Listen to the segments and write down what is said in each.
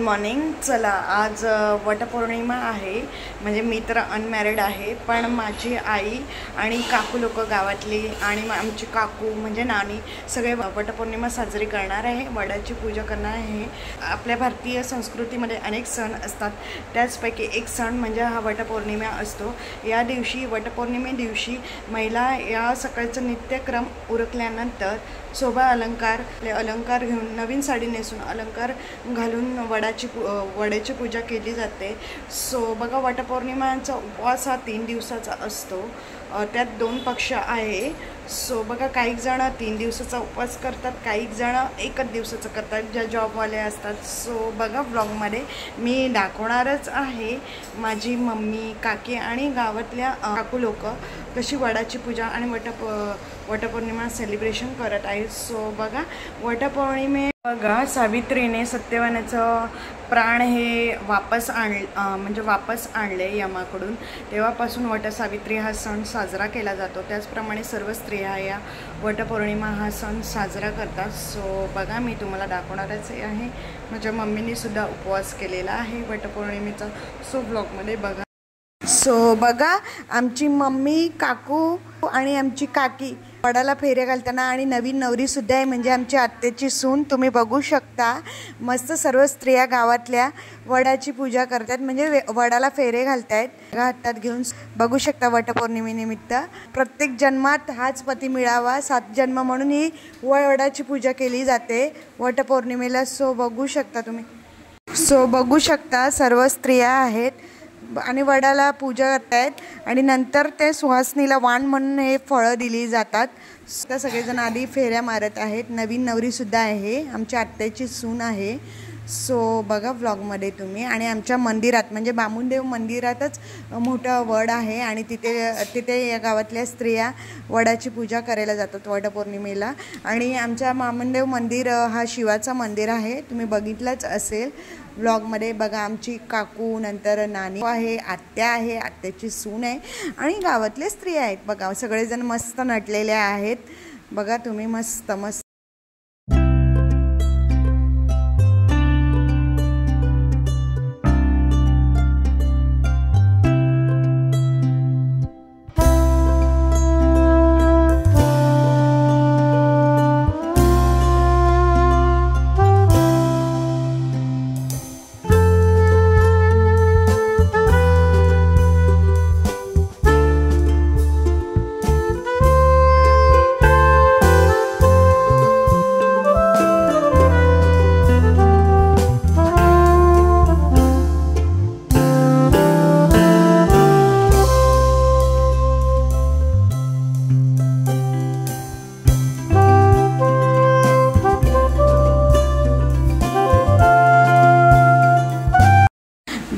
Morning. चला आज वटपौर्णिमा आहे, म्हणजे मी तर अनमॅरिड आहे, पण माझी आई आणि काकू लोक गावातली आणि आमची काकू म्हणजे नानी सगळे वटपौर्णिमा साजरी करणार आहे, वडाची पूजा करणार आहे। आपल्या भारतीय संस्कृतीमध्ये अनेक सण असतात, त्याचपैकी एक सण म्हणजे हा वटपौर्णिमा असतो। या दिवशी वटपौर्णिमे दिवशी महिला या सकाळचं नित्यक्रम उरकल्यानंतर शोभा अलंकार घेऊन नवीन साडी नेसून अलंकार घालून वडाची पूजा केली जाते। सो बघा, वटपौर्णिमांचा उपवास हा 3 दिवसाचा असतो, त्यात 2 पक्ष आहे। सो बघा, काही जण 3 दिवसाचा उपवास करतात, काही जण 1 दिवसाचा करतात, ज्या जॉबवाले असतात। सो बघा, ब्लॉगमध्ये मी दाखवणारच आहे माझी मम्मी, काकी आणि गावातल्या काकू लोक कशी वडाची पूजा आणि वटपौर्णिमा सेलिब्रेशन करत आहेत। सो बघा, वटपौर्णिमे बघा सावित्रीने सत्यवानाचं प्राण हे वापस आणले यमाकडून, तेव्हापासून वटसावित्री हा सण साजरा केला जातो। त्याचप्रमाणे सर्व स्त्रिया या वटपौर्णिमा हा सण साजरा करतात। सो बघा, मी तुम्हाला दाखवणारच आहे, माझ्या मम्मीने सुद्धा उपवास केलेला आहे वटपौर्णिमेचा। सो ब्लॉगमध्ये बघा। सो बघा, आमची मम्मी, काकू आणि आमची काकी वडाला फेऱ्या घालताना आणि नवीन नवरीसुद्धा आहे, म्हणजे आमची आत्याची सून। तुम्ही बघू शकता, मस्त सर्व स्त्रिया गावातल्या वडाची पूजा करतात, म्हणजे वडाला फेरे घालतायत हातात घेऊन। बघू शकता, वटपौर्णिमेनिमित्त प्रत्येक जन्मात हाच पती मिळावा 7 जन्म म्हणून ही वडाची पूजा केली जाते वटपौर्णिमेला। सो बघू शकता तुम्ही, बघू शकता सर्व स्त्रिया आहेत आणि वडाला पूजा करतायत आणि नंतर ते सुहासनीला वाण म्हणून हे फळं दिली जातात। तर सगळेजण आधी फेऱ्या मारत आहेत, नवीन नवरीसुद्धा आहे, आमच्या आत्याची सून आहे। सो बघा व्लॉगमध्ये तुम्ही, आणि आमच्या मंदिरात म्हणजे बामुनदेव मंदिरातच मोठं वड आहे आणि तिथे या गावातल्या स्त्रिया वडाची पूजा करायला जातात वटपौर्णिमेला। आणि आमच्या बामुनदेव मंदिर हा शिवाचं मंदिर आहे, तुम्ही बघितलंच असेल व्लॉगमध्ये। बघा, आमची काकू, नंतर नानी आहे, आत्या आहे, आत्याची सून आहे आणि गावातल्या स्त्रिया आहेत। बघा, सगळेजण मस्त नटलेले आहेत, बघा तुम्ही, मस्त मस्त।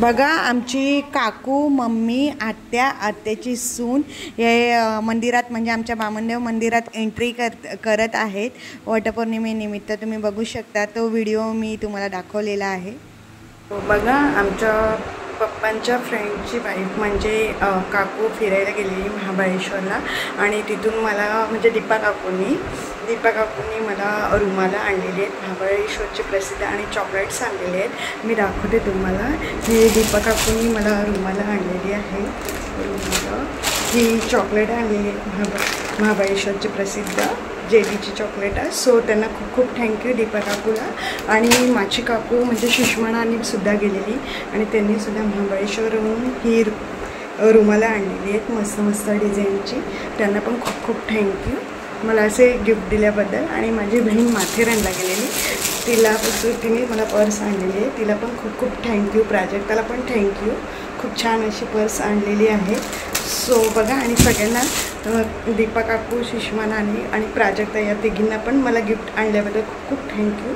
बघा, आमची काकू, मम्मी, आत्याची सून हे मंदिरात म्हणजे आमच्या बामुनदेव मंदिरात एंट्री करत आहेत वटपौर्णिमेनिमित्त। तुम्ही बघू शकता, तो व्हिडिओ मी तुम्हाला दाखवलेला आहे। बघा, आमच्या पप्पांच्या फ्रेंडची वाईफ म्हणजे काकू फिरायला गेलेली महाबळेश्वरला, आणि तिथून मला म्हणजे दीपा काकूंनी मला रुमाला आणलेले आहेत, महाबळेश्वरचे प्रसिद्ध, आणि चॉकलेट्स आणलेले आहेत। मी दाखवते तुम्हाला, हे दीपा काकूंनी मला रुमाला आणलेली आहे। ही चॉकलेट आणलेली आहेत महाबळेश्वरचे प्रसिद्ध जेलीची चॉकलेट आहे। सो त्यांना खूप खूप थँक्यू दीपा काकूला। आणि माझी काकू म्हणजे सुषमानानी सुद्धा गेलेली आणि त्यांनीसुद्धा महाबळेश्वरहून ही रुमाला आणलेली आहेत, मस्त मस्त डिझाईनची। त्यांना पण खूप खूप थँक्यू मला असे गिफ्ट दिल्याबद्दल। आणि माझी बहीण माथेरानला गेलेली, तिने मला पर्स आणलेली आहे, तिला पण खूप खूप थँक्यू। प्राजक्ताला पण थँक्यू, खूप छान अशी पर्स आणलेली आहे। सो बघा, आणि सगळ्यांना दीपा काकू, सुषमा नानी आणि प्राजक्ता या तिघींना पण मला गिफ्ट आणल्याबद्दल खूप खूप थँक्यू।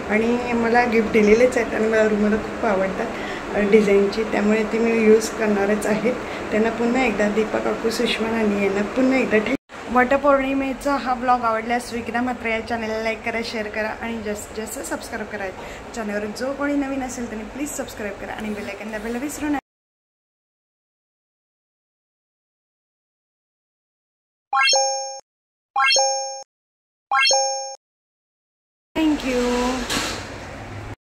आणि मला गिफ्ट दिलेलेच आहेत आणि मला रुमाला खूप आवडतात डिझाईनची, त्यामुळे ती मी यूज करणारच आहेत। त्यांना पुन्हा एकदा दीपा काकू, सुषमा नानी यांना पुन्हा एकदा वटपौर्णिमेचा हा ब्लॉग आवडल्यास विक्रम मात्र या चॅनलला लाईक करा, शेअर करा आणि जास्त सबस्क्राईब करा। चॅनलवर जो कोणी नवीन असेल त्यांनी प्लीज सबस्क्राईब करा आणि बेल आयकॉन दाबायला विसरू नका।